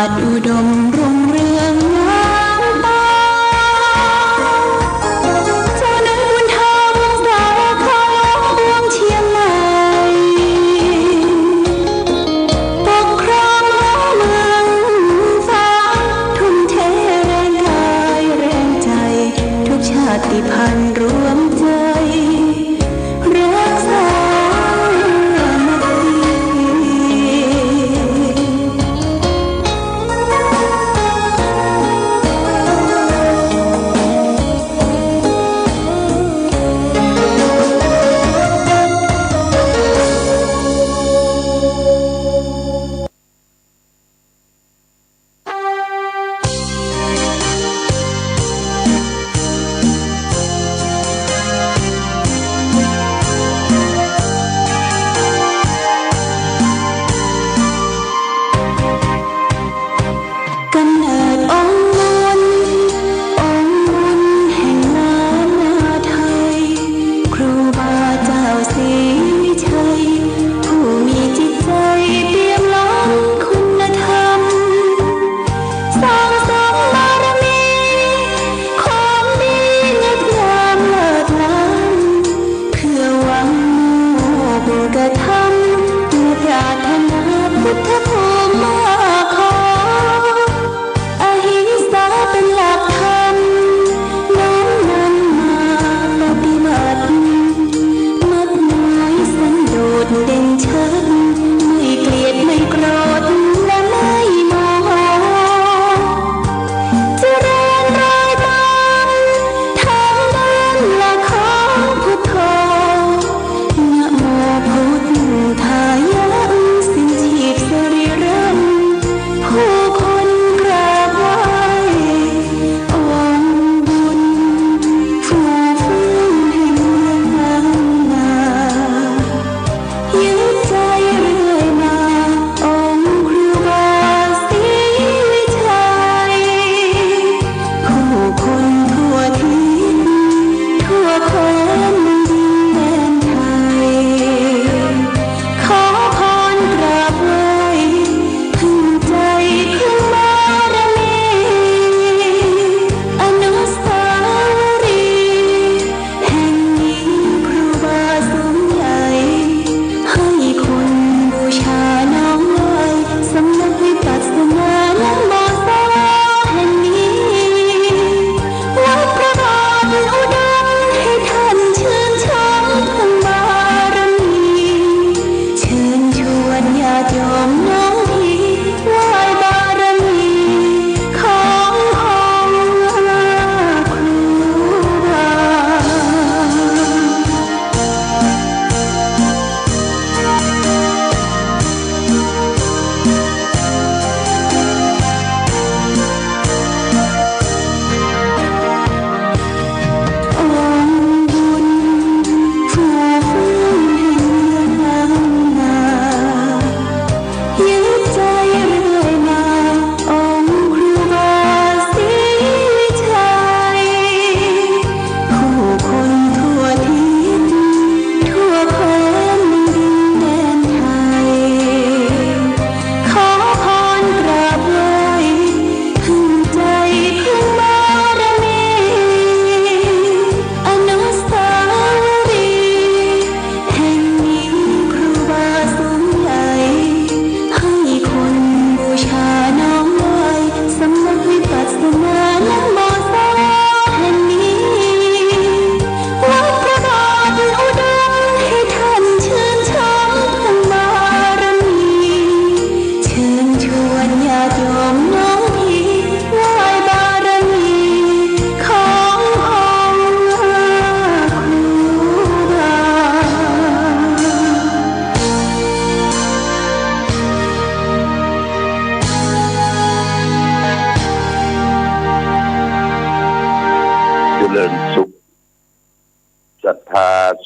ดอุดมรุ่งเรืองน้ำตาเจ้าในบุญธรรมสาวเขาปวงเชียงใหม่ปกครองเมืองฟ้าทุ่มเทแรงกายแรงใจทุกชาติพันธุ์รวมใจรักษา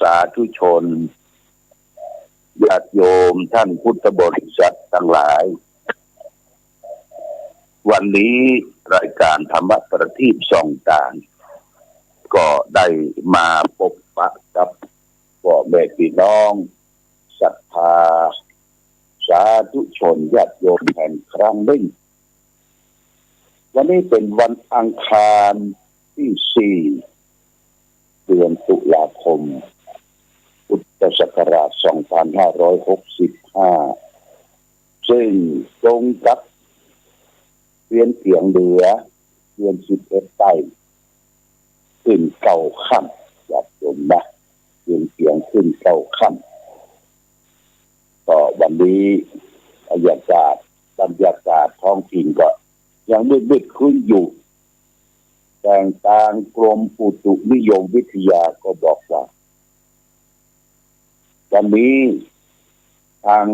สาธุชนญาติโยมท่านพุทธบริษัททั้งหลายวันนี้รายการธรรมประทีปส่องต่างก็ได้มาพบปะกับพ่อแม่พี่น้องศรัทธาสาธุชนญาติโยมแห่งครั้งหนึ่ง วันนี้เป็นวันอังคารที่ 4 เดือนตุลาคมพุทธศักราช 2565 ซึ่งตรงกับเดือนเกียงเดือเดือน11ใต้ขึ้นเก้าค่ำอย่าจมนะเดือนเกียงขึ้นเก้าค่ำก็วันนี้บรรยากาศท้องถิ่นก็ยังมืดๆขึ้นอยู่แต่ทางกรมอุตุนิยมวิทยาก็บอกว่าวันนี้ทาง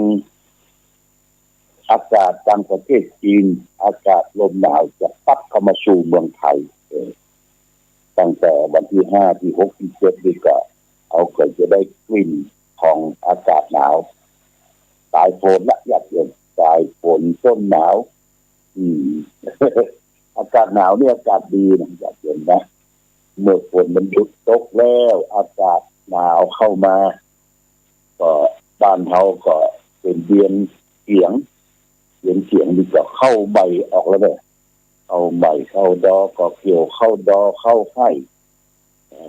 อากาศทางประเทศจีนอากาศลมหนาวจะพัดเข้ามาสู่เมืองไทยตั้งแต่วันที่5ที่6ที่7นี่ก็ก็จะได้กลิ่นของอากาศหนาวสายฝนละอยากเห็นสายฝนต้นหนาวอากาศหนาวนี่อากาศดีนะอยากเห็นนะเมื่อฝนมันหยุดตกแล้วอากาศหนาวเข้ามาก็บ้านเขาก็เป็นเดือนเสียงนี่ก็เข้าใบออกแล้วเนี่ยเอาใบเข้าดอก็เกี่ยวเข้าดอเข้าให้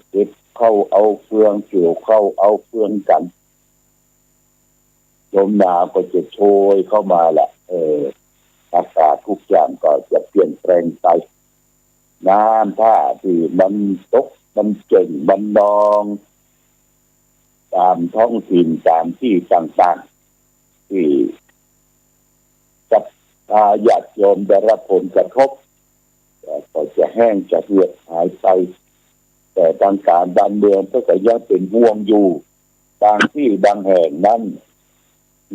เก็บเข้าเอาเฟืองเกี่ยวเข้าเอาเฟืองกันลมหนาวก็จะโชยเข้ามาแหละอากาศทุกอย่างก็จะเปลี่ยนแปลงไปน้ำท่าที่มันตกมันเจ่งมันนองตามท้องถิ่นตามที่ต่างๆที่กับญาติโยมได้รับผลกระทบก็จะแห้งจะเหือดหายไปแต่ทางการบ้านเมืองก็ยังเป็นห่วงอยู่บางที่บางแห่งนั้น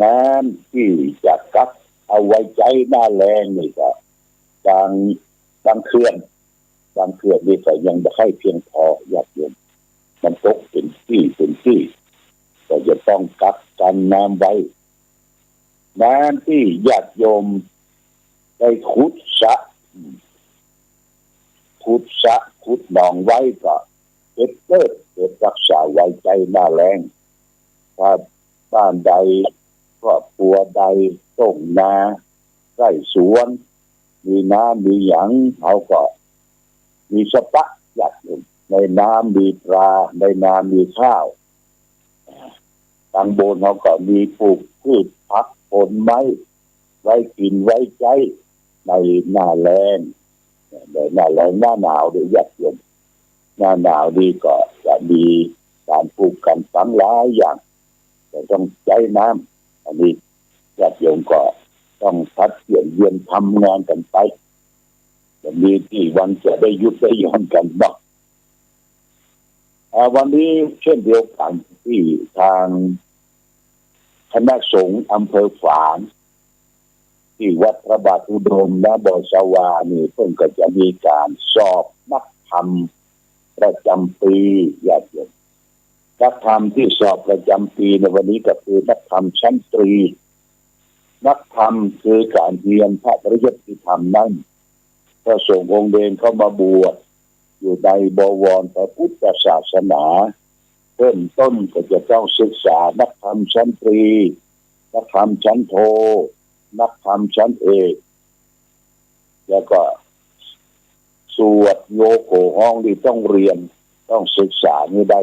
น้ำที่จะกักเอาไว้ใจหน้าแรงนี่ก็บางเขื่อนนี่ก็ยังไม่ให้เพียงพอญาติโยมมันตกเป็นที่ก็จะต้องกักกันน้ำไว้น้ำที่ญาติโยมได้ขุดสระขุดหนองไว้ก็เก็บรักษาไว้ใจหน้าแรงถ้าบ้านใดครอบครัวใดส่งนาไร่สวนมีน้ำมีหยังเขาก็มีสปะอยากในน้ำมีปลาในน้ำมีข้าวทางโบนเขาก็มีปลูกพืชผักผลไม้ไว้กินไว้ใช้ในหน้าแล้งหน้าหนาวเดี๋ยวยัดเย็นหน้าหนาวดีก็จะมีการปลูกกันฝังหลายอย่างแต่ต้องใช้น้ำอันนี้ยัดเย็นก็ต้องพัดเปลี่ยนเวียนทำงานกันไปจะมีที่วันจะได้ยุดได้ย้อนกันบ้างวันนี้เช่นเดียวกันที่ทางคณะสงฆ์อำเภอฝางที่วัดพระบาทอุดมณบ่อสวานี่เพิ่งก็จะมีการสอบนักธรรมประจำปีญาติโยมนักธรรมที่สอบประจำปีในวันนี้ก็คือนักธรรมชั้นตรีนักธรรมคือการเรียนพระปริยัติธรรมนั้นพระสงฆ์องค์เดชเข้ามาบวชอยู่ในบวรพระพุทธศาสนาเริ่มต้นก็จะต้องศึกษานักธรรมชั้นตรีนักธรรมชั้นโทนักธรรมชั้นเอกแล้วก็สวดโยโกห้องที่ต้องเรียนต้องศึกษาให้ได้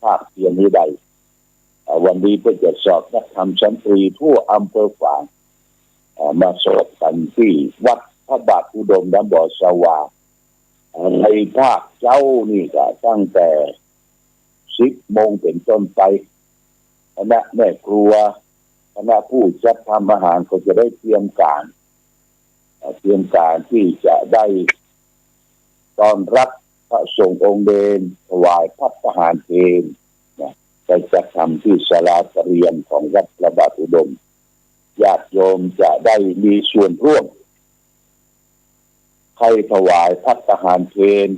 ภาคเรียนให้ได้วันนี้เพื่อจะสอบนักธรรมชั้นตรีทั่วอำเภอฝางมาสอบกันที่วัดพระบาทอุดมณบ่อสวาในภาคเจ้านี่ก็ตั้งแต่10 โมงเป็นต้นไปคณะแม่ครัวคณะผู้จัดทำอาหารก็จะได้เตรียมการที่จะได้ต้อนรับพระสงฆ์องค์เดชถวายพระทหารเพลไปจัดทำที่ศาลาเรียนของวัดพระบาทอุดมญาติโยมจะได้มีส่วนร่วมใครถวายพระทหารเพล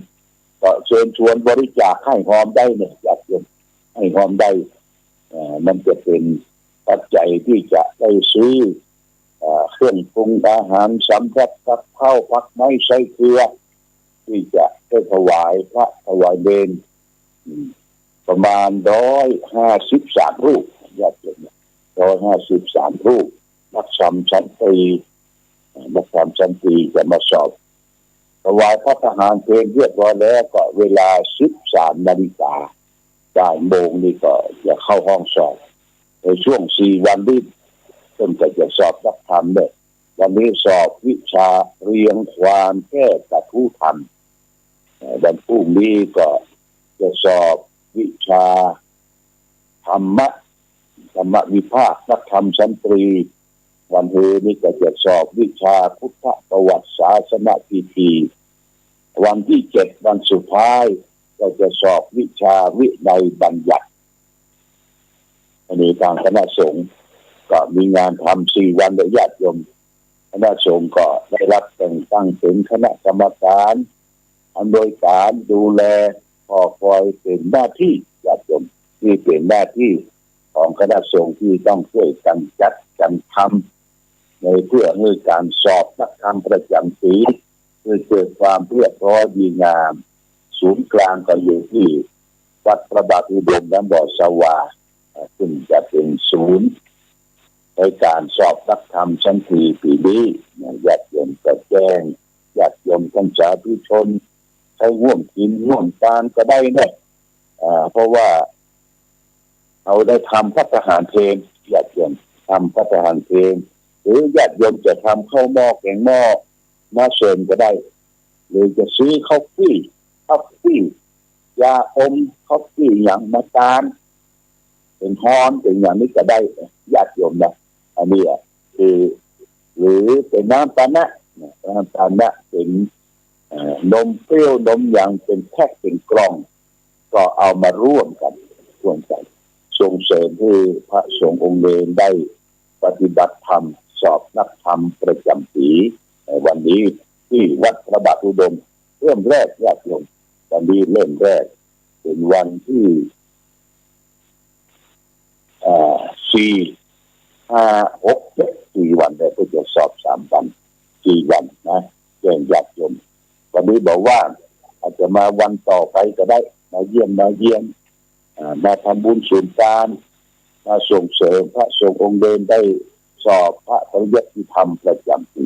ก็เชิญชวนบริจาคให้หอมได้เนี่ยญาติโยมให้หอมได้มันจะเป็นปัจจัยที่จะได้ซื้อเครื่องปรุงอาหารสำรับกับข้าวผักไม้ใส่เกลือที่จะได้ถวายพระถวายเดชประมาณ153 รูปญาติโยม153 รูปนักธรรมชั้นตรีจะมาสอบ วายพระทหารเพลเรียบร้อยแล้วก็เวลา 13 นาฬิกาบ่ายโมงนี่ก็จะเข้าห้องสอบในช่วง4 วันนี้ต้นก็จะสอบนักธรรมเนี่ยวันนี้สอบวิชาเรียงความแก้กระทู้ธรรมวันพรุ่งนี้ก็จะสอบวิชาธรรมวิภาคนักธรรมชั้นตรีวันเฮนี่ก็จะสอบวิชาพุทธประวัติศาสนพิธีวันที่ 7วันสุดท้ายก็จะสอบวิชาวินัยบัญญัติอันนี้ทางคณะสงฆ์ก็มีงานทำ4 วันโดยญาติโยมคณะสงฆ์ก็ได้รับแต่งตั้งเป็นคณะกรรมการอำนวยการดูแลคอยเป็นหน้าที่ญาติโยมที่เป็นหน้าที่ของคณะสงฆ์ที่ต้องช่วยกันจัดกันทำในเพื่อให้การสอบนักธรรมประจำปีเพื่อเกิดความเรียบร้อยดีงามศูนย์กลางก็อยู่ที่วัดพระบาทอุดมน้ำบ่อสวาซึ่งจะเป็นศูนย์ในการสอบนักธรรมชั้นปีนี้ญาติโยมก็แจ้งญาติโยมท่านสาธุชนใช้ร่วมกินร่วมทานก็ได้เนี่ยเพราะว่าเราได้ทำภัตตาหารเพลญาติโยมทำภัตตาหารเพลหรือญาติโยมจะทำข้าวหม้อแกงหม้อมาเชิญก็ได้หรือจะซื้อข้าวฟี่ยาอมข้าวฟี่อย่างมาตาลเป็นฮอนเป็นอย่างนี้ก็ได้ญาติโยมนะอันนี้คือหรือเป็นน้ำปานะเป็นนมเปรี้ยวนมอย่างเป็นแพ็คเป็นกล่องก็เอามาร่วมกันส่งเสริมให้พระสงฆ์องค์เองได้ปฏิบัติธรรมสอบนักธรรมประจำปีในวันนี้ที่วัดพระบาทอุดมเริ่มแรกญาติโยมวันนี้เริ่มแรกเป็นวันที่4 5 6 7 4 วันแล้วก็จะสอบ3 วัน4 วันนะแจ้งญาติโยมวันนี้บอกว่าอาจจะมาวันต่อไปก็ได้มาเยี่ยมมาทำบุญส่วนกลางมาส่งเสริมพระสงฆ์องค์เดินได้สอบพระปริยัติธรรมประจำปี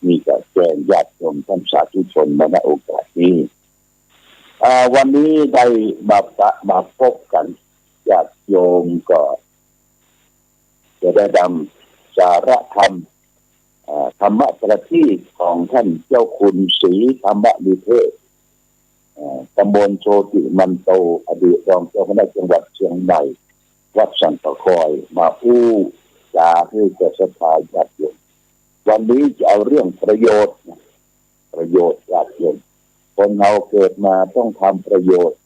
มีแต่แจ้งญาติโยมท่านสาธุชนมาณโอกาสนี้วันนี้ได้มาพบกันญาติโยมก็จะได้นำสาระธรรมธรรมะประทีปของท่านเจ้าคุณศรีธรรมนิเทศตำบลโชติมันโตอดีตรองเจ้าคณะจังหวัดเชียงใหม่วัดสันตะคอยมาพูดจาให้แก่ศรัทธาญาติโยมวันนี้จะเอาเรื่องประโยชน์ญาติโยมคนเราเกิดมาต้องทำประโยชน์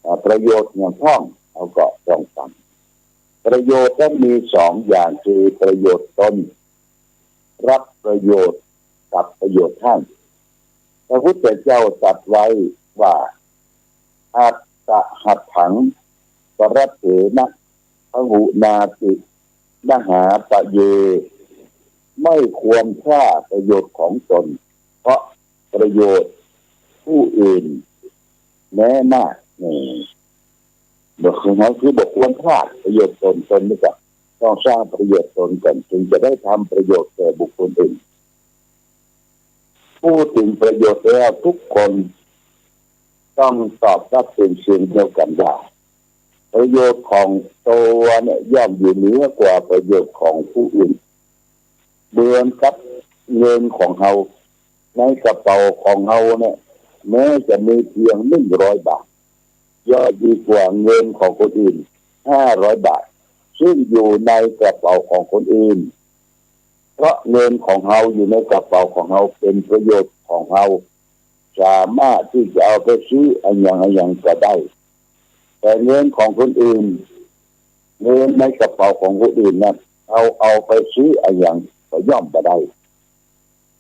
อย่างท่องเราก็ต้องทำประโยชน์ต้องมี2 อย่างคือประโยชน์ตนรับประโยชน์กับประโยชน์ท่านพระพุทธเจ้าตรัสไว้ว่าอัตตะหัตถังปรัตเถนะพหุนาตินหาปะเยไม่ควรฆ่าประโยชน์ของตนเพราะประโยชน์ผู้อื่นแม้มากนี่บอกของเขาคือบอกควรฆ่าประโยชน์ตนนี่ก็ต้องสร้างประโยชน์ตนก่อนจึงจะได้ทำประโยชน์แก่บุคคลอื่นพูดถึงประโยชน์แล้วทุกคนต้องตอบรับเป็นเสียงเดียวกันว่าประโยชน์ของตัวเนี่ยย่อมอยู่เหนือกว่าประโยชน์ของผู้อื่นเหมือนกับเงินของเราในกระเป๋าของเราเนี่ยแม้จะมีเพียง100 บาทย่อมดีกว่าเงินของคนอื่น500 บาทซึ่งอยู่ในกระเป๋าของคนอื่นเพราะเงินของเราอยู่ในกระเป๋าของเราเป็นประโยชน์ของเราสามารถที่จะเอาไปซื้ออะไรอย่างก็ได้แต่เงินของคนอื่นเงินในกระเป๋าของคนอื่นนั้นเอาไปซื้ออะไรอย่างก็ย่อมไม่ได้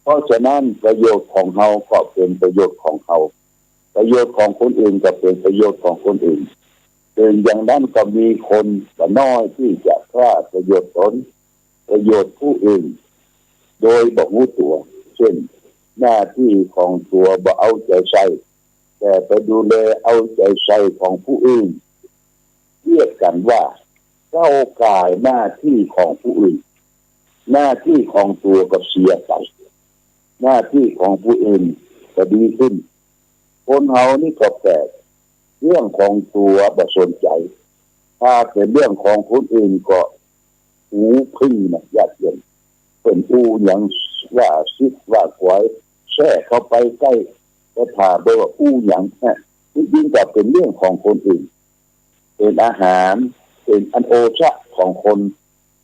เพราะฉะนั้นประโยชน์ของเราก็เป็นประโยชน์ของเขาประโยชน์ของคนอื่นก็เป็นประโยชน์ของคนอื่นถึงอย่างนั้นก็มีคนแต่น้อยที่จะฆ่าประโยชน์ตนประโยชน์ผู้อื่นโดยบอกรู้ตัวเช่นหน้าที่ของตัวบ่เอาใจใส่แต่ไปดูแลเอาใจใส่ของผู้อื่นเรียกกันว่าเข้าก่ายหน้าที่ของผู้อื่นหน้าที่ของตัวก็เสียไปหน้าที่ของผู้อื่น ก็ดีขึ้นคนเฮานี่ก็แปลกเรื่องของตัวบ่สนใจถ้าเป็นเรื่องของคนอื่นก็หูพึ่งนะญาติโยมเป็นอู้หยังว่าซิดว่าหวยแช่เข้าไปใกล้ก็ถามว่าอู้หยังนะยิ่งกว่าเป็นเรื่องของคนอื่นเป็นอาหารเป็นอันโอชะของคน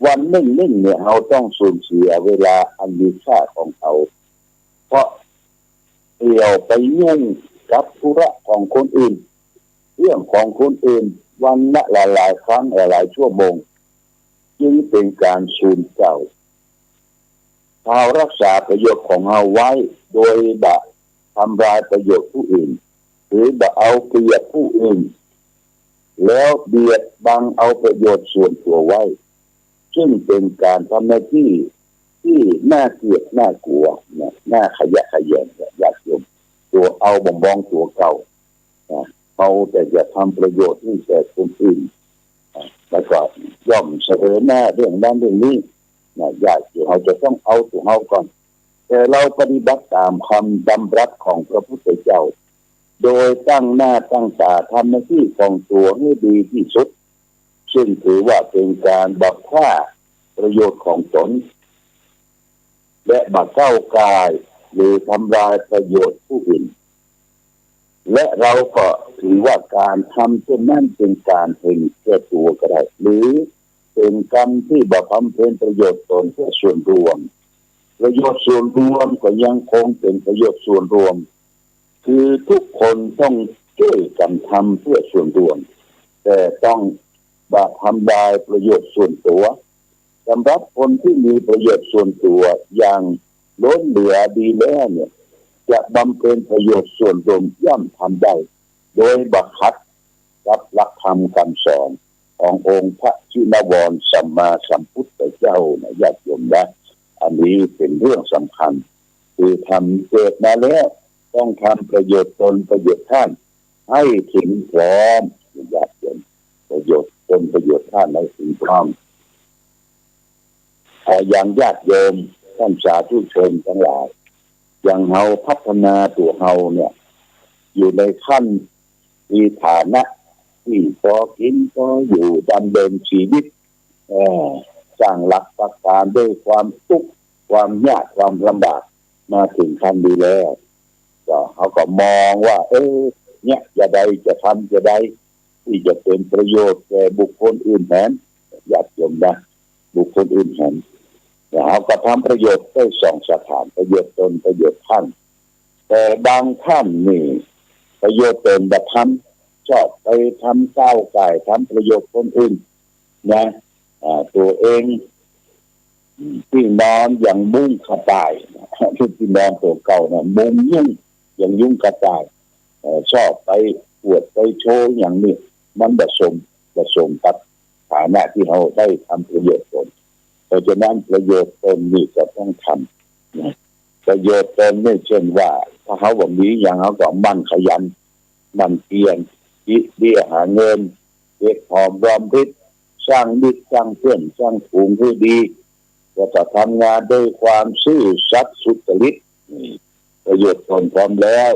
วันหนึ่งเนี่ยเราต้องสูญเสียเวลาอันมีค่าของเขาเพราะเดี่ยวไปยุ่งกับธุระของคนอื่นเรื่องของคนอื่นวันละหลายครั้งหลายชั่วโมงจึงเป็นการสูญเจ้าเรารักษาประโยชน์ของเราไว้โดยบะทำลายประโยชน์ผู้อื่นหรือบะเอาเปรียบผู้อื่นแล้วเบียดบังเอาประโยชน์ส่วนตัวไว้ซึ่งเป็นการทำหน้าที่ที่น่าเกลียดน่ากลัวน่าขยะแขยงอยากโยมตัวเอาบ่งบองตัวเก่าเอาแต่จะทำประโยชน์ให้แก่คนอื่นแล้วก็ย่อมเสนอหน้าเรื่องนั้นเรื่องนี้อยากจะเราจะต้องเอาตัวเราก่อนแต่เราปฏิบัติตามคำดำรัสของพระพุทธเจ้าโดยตั้งหน้าตั้งตาทำหน้าที่ของตัวให้ดีที่สุดซึ่งถือว่าเป็นการบักฆ่าประโยชน์ของตนและบักก้าวกายหรือทำลายประโยชน์ผู้อื่นและเราก็ถือว่าการทำเช่นนั้นเป็นการเพ่งแก้ตัวก็ได้หรือเป็นกรรมที่บำเพ็ญประโยชน์ตนเพื่อส่วนรวมประโยชน์ส่วนรวมก็ยังคงเป็นประโยชน์ส่วนรวมคือทุกคนต้องช่วยกันทำเพื่อส่วนรวมแต่ต้องทำลายประโยชน์ส่วนตัวสำหรับคนที่มีประโยชน์ส่วนตัวอย่างล้นเหลือดีแล้วเนี่ยจะบำเพ็ญประโยชน์ส่วนรวมย่อมทำได้โดยบังคับรับหลักธรรมคำสอนขององค์พระชินวรสัมมาสัมพุทธเจ้านะญาติโยมนะอันนี้เป็นเรื่องสำคัญคือทำเกิดมาแล้วต้องทำประโยชน์ตนประโยชน์ท่านให้ถึงพร้อมญาติโยมประโยชน์ตนประโยชน์ท่านให้ถึงพร้อมอย่างญาติโยมท่านสาธุชนทั้งหลายอย่างเราพัฒนาตัวเราเนี่ยอยู่ในขั้นมีฐานะที่พอกินพออยู่ดำเนินชีวิตสร้างหลักประกันด้วยความทุกข์ความยากความลำบากมาถึงขั้นดีแล้วก็เขาก็มองว่าเนี่ยจะใดจะทำจะใดที่จะเป็นประโยชน์แก่บุคคลอื่นแทนญาติโยมนะบุคคลอื่นแทนเขาก็ทำประโยชน์ได้สองสถานประโยชน์ตนประโยชน์ท่านแต่บางท่านนี่ประโยชน์ตนแบบทำชอบไปทำก้าวไก่ทำประโยชน์คนอื่นนะตัวเองที่นอนอย่างมุ้งกระต่ายที่นอนตัวเก่านะมุ้งยุ่งอย่างยุ่งกระต่ายชอบไปปวดไปโชว์อย่างนี้มันผสมกับฐานะที่เขาได้ทำประโยชน์ตนเพราะฉะนั้นประโยชน์ตนนี่ก็ต้องทำนะประโยชน์ตนนี่เช่นว่าถ้าเขาแบบนี้อย่างเขาก็มั่นขยันมั่นเพียรเบี้ยหาเงินเก็บหอมรอมริบสร้างมิตรสร้างเพื่อนสร้างฝูงให้ดีก็จะทำงานด้วยความซื่อสัตย์สุจริตประโยชน์ตนพร้อมแล้ว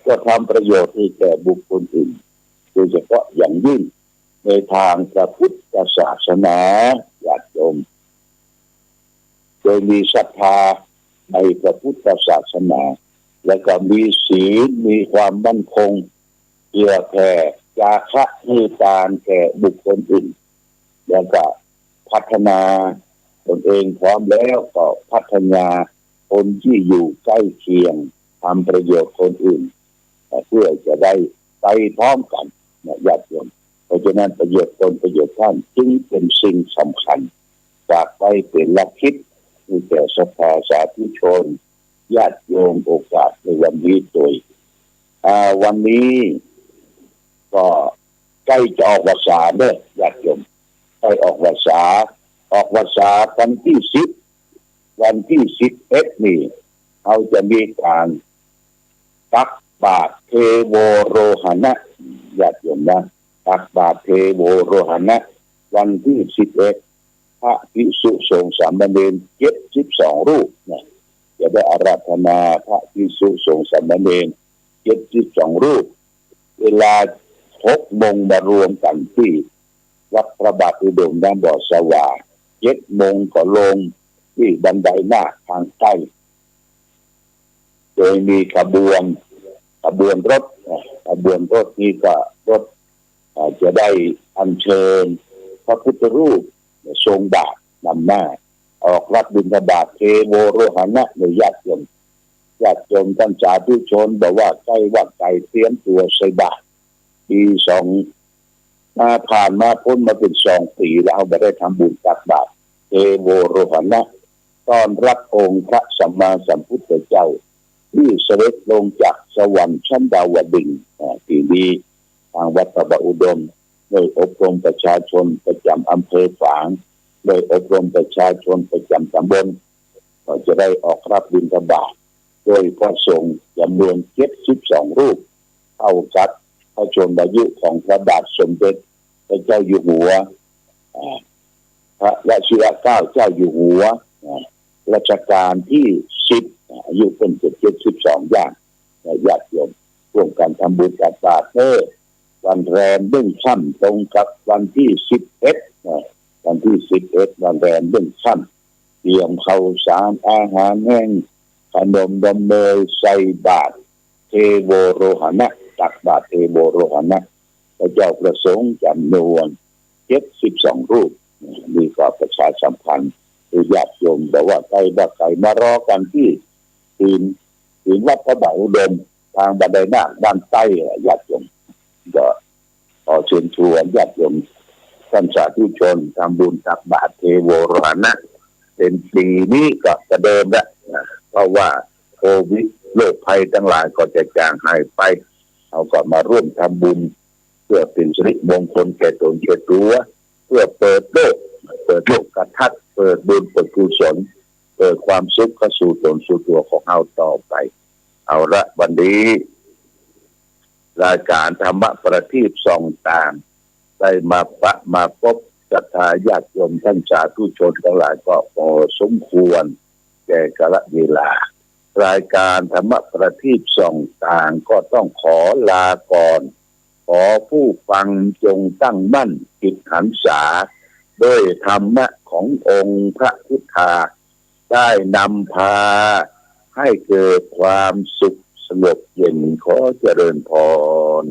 ก็ทำประโยชน์ให้แก่บุคคลอื่นโดยเฉพาะอย่างยิ่งในทางพระพุทธศาสนาญาติโยมโดยมีศรัทธาในพระพุทธศาสนาและก็มีศีลมีความมั่นคงเพื่อแผ่จาคะให้ทานแก่บุคคลอื่นแล้วก็พัฒนาตนเองพร้อมแล้วก็พัฒนาคนที่อยู่ใกล้เคียงทำประโยชน์คนอื่นเพื่อจะได้ไปพร้อมกันนะญาติโยมเพราะฉะนั้นประโยชน์ตนประโยชน์ท่านจึงเป็นสิ่งสำคัญฝากไว้เป็นหลักคิดให้แก่ศรัทธาสาธุชนญาติโยมโอกาสในวันนี้โดยวันนี้ก็ใกล้จะออกพรรษาเด้อญาติโยมใกล้ออกพรรษาวันที่11นี่เขาจะมีการตักบาตรเทโวโรหณะญาติโยมนะตักบาตรเทโวโรหณะวันที่11พระภิกษุสงฆ์สามเณร72รูปนะจ จะได้อาราธนาพระภิกษุสงฆ์สามเณร72รูปเวลา6 โมงมารวมกันที่วัดพระบาทอุดมน้ำบ่อสวา7 โมงก็ลงที่บันไดนาคทางใต้โดยมีขบวนรถนี้ก็รถจะได้อัญเชิญพระพุทธรูปทรงบาทนำหน้าออกรับบิณฑบาตเทโวโรหณะในญาติโยมท่านสาธุชนบอกว่าใกล้วัดไก่เตรียมตัวใส่บาตรปี2มาผ่านมาพ้นมาเป็น2 ปีแล้วไม่ได้ทำบุญตักบาตรเทโวโรหณะต้อนรับองค์พระสัมมาสัมพุทธเจ้าที่เสด็จลงจากสวรรค์ชั้นดาวดึงส์ที่นี้ทางวัดพระบาทอุดมโดยอบรมประชาชนประจำอำเภอฝางโดยอบรมประชาชนประจำตำบลก็จะได้ออกรับบิณฑบาตโดยพระสงฆ์จำนวน72รูปเท่ากับพระชนมายุของพระบาทสมเด็จพระเจ้าอยู่หัวพระวชิรเกล้าเจ้าอยู่หัวรัชกาลที่10อายุเป็น72ย่างญาติโยมร่วมกันทำบุญตักบาตรวันแรมเบื้องค่ำตรงกับวันที่11วันที่11วันแรมเบื้องค่ำเตรียมข้าวสารอาหารแห้งขนมดำเนยใส่บาตรเทโวโรหณะตักบาตรเทโวโรหณะพระเจ้าประสงค์จำนวน72รูปมีก็ประชาสัมพันธ์ญาติโยมบอกว่าใครมารอกันที่ถึงวัดพระบาทอุดมทางบันไดนาคด้านใต้ญาติโยมก็ขอเชิญชวนญาติโยมท่านสาธุชนทำบุญตักบาตรเทโวโรหณะเป็นปีนี้ก็จะเดิมแล้วเพราะว่าโควิดโรคภัยทั้งหลายก็จะจางหายไปเอาก็มาร่วมทำบุญเพื่อเป็นสิริมงคลแก่ตนแก่ตัวเพื่อเปิดโลกกระทัดเปิดบุญเปิดกุศลเปิดความสุขเข้าสู่ตนสู่ตัวของเราต่อไปเอาละวันนี้รายการธรรมะประทีปส่องตามได้มาพบศรัทธาญาติโยมท่านสาธุชนทั้งหลายก็พอสมควรแก่กาลเวลารายการธรรมะประทีปส่องต่างก็ต้องขอลาก่อนขอผู้ฟังจงตั้งมั่นจิตหันษาด้วยธรรมะขององค์พระพุทธาได้นำพาให้เกิดความสุขสงบเย็นขอเจริญพร